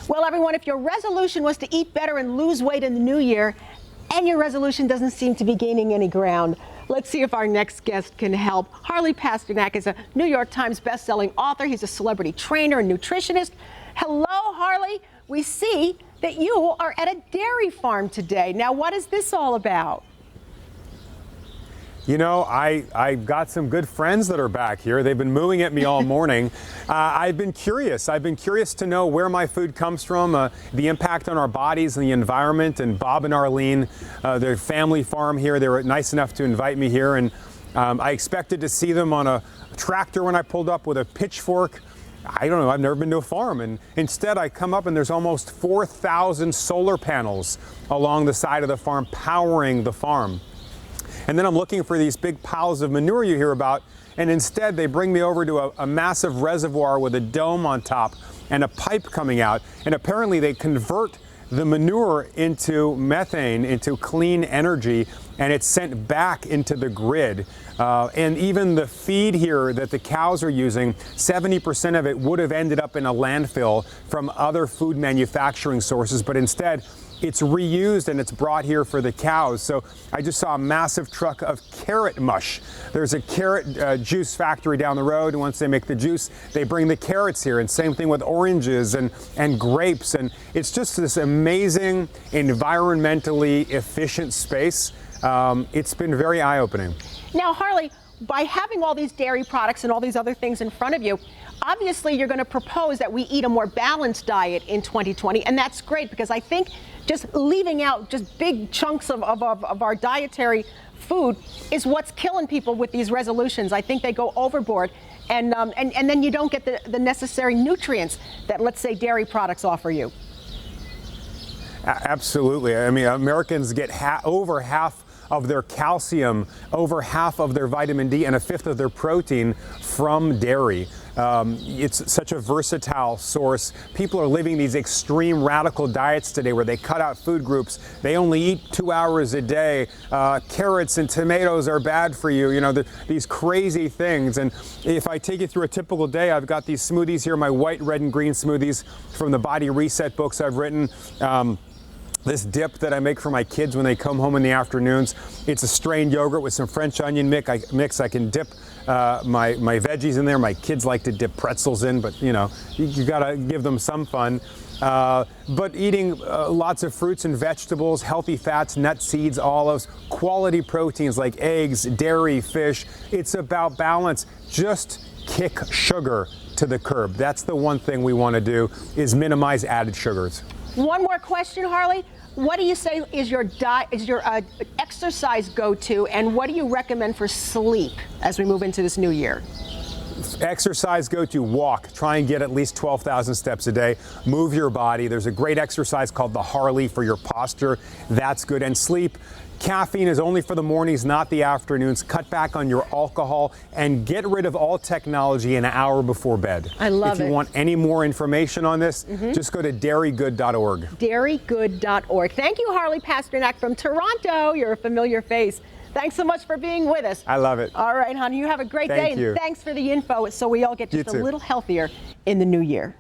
Well, everyone, if your resolution was to eat better and lose weight in the new year, and your resolution doesn't seem to be gaining any ground, let's see if our next guest can help. Harley Pasternak is a New York Times best-selling author. He's a celebrity trainer and nutritionist. Hello, Harley. We see that you are at a dairy farm today. Now, what is this all about? You know, I've got some good friends that are back here. They've been mooing at me all morning. I've been curious. I've been curious to know where my food comes from, the impact on our bodies and the environment. And Bob and Arlene, their family farm here, they were nice enough to invite me here. And I expected to see them on a tractor when I pulled up with a pitchfork. I don't know, I've never been to a farm. And instead I come up and there's almost 4,000 solar panels along the side of the farm powering the farm. And then I'm looking for these big piles of manure you hear about, and instead they bring me over to a massive reservoir with a dome on top and a pipe coming out. And apparently they convert the manure into methane, into clean energy, and it's sent back into the grid. And even the feed here that the cows are using, 70% of it would have ended up in a landfill from other food manufacturing sources, but instead it's reused and it's brought here for the cows. So I just saw a massive truck of carrot mush. There's a carrot juice factory down the road, and once they make the juice, they bring the carrots here. And same thing with oranges and grapes. And it's just this amazing, environmentally efficient space. It's been very eye-opening. Now, Harley, by having all these dairy products and all these other things in front of you, obviously you're going to propose that we eat a more balanced diet in 2020, and that's great, because I think just leaving out just big chunks of our dietary food is what's killing people with these resolutions. I think they go overboard, and then you don't get the necessary nutrients that, let's say, dairy products offer you. Absolutely. I mean, Americans get over half of their calcium, over half of their vitamin D, and a fifth of their protein from dairy. It's such a versatile source. People are living these extreme radical diets today where they cut out food groups. They only eat 2 hours a day. Carrots and tomatoes are bad for you. You know, these crazy things. And if I take you through a typical day, I've got these smoothies here, my white, red, and green smoothies from the Body Reset books I've written. This dip that I make for my kids when they come home in the afternoons, it's a strained yogurt with some French onion mix. I can dip my veggies in there. My kids like to dip pretzels in, but you know, you gotta give them some fun. But eating lots of fruits and vegetables, healthy fats, nuts, seeds, olives, quality proteins like eggs, dairy, fish. It's about balance. Just kick sugar to the curb. That's the one thing we want to do, is minimize added sugars. One more question, Harley. What do you say is your exercise go-to, and what do you recommend for sleep as we move into this new year? Exercise go-to: walk. Try and get at least 12,000 steps a day. Move your body. There's a great exercise called the Harley for your posture. That's good. And sleep. Caffeine is only for the mornings, not the afternoons. Cut back on your alcohol and get rid of all technology an hour before bed. I love it. If you want any more information on this, just go to dairygood.org. Dairygood.org. Thank you, Harley Pasternak from Toronto. You're a familiar face. Thanks so much for being with us. I love it. All right, honey, you have a great day. Thank you. And thanks for the info, so we all get just a little healthier in the new year.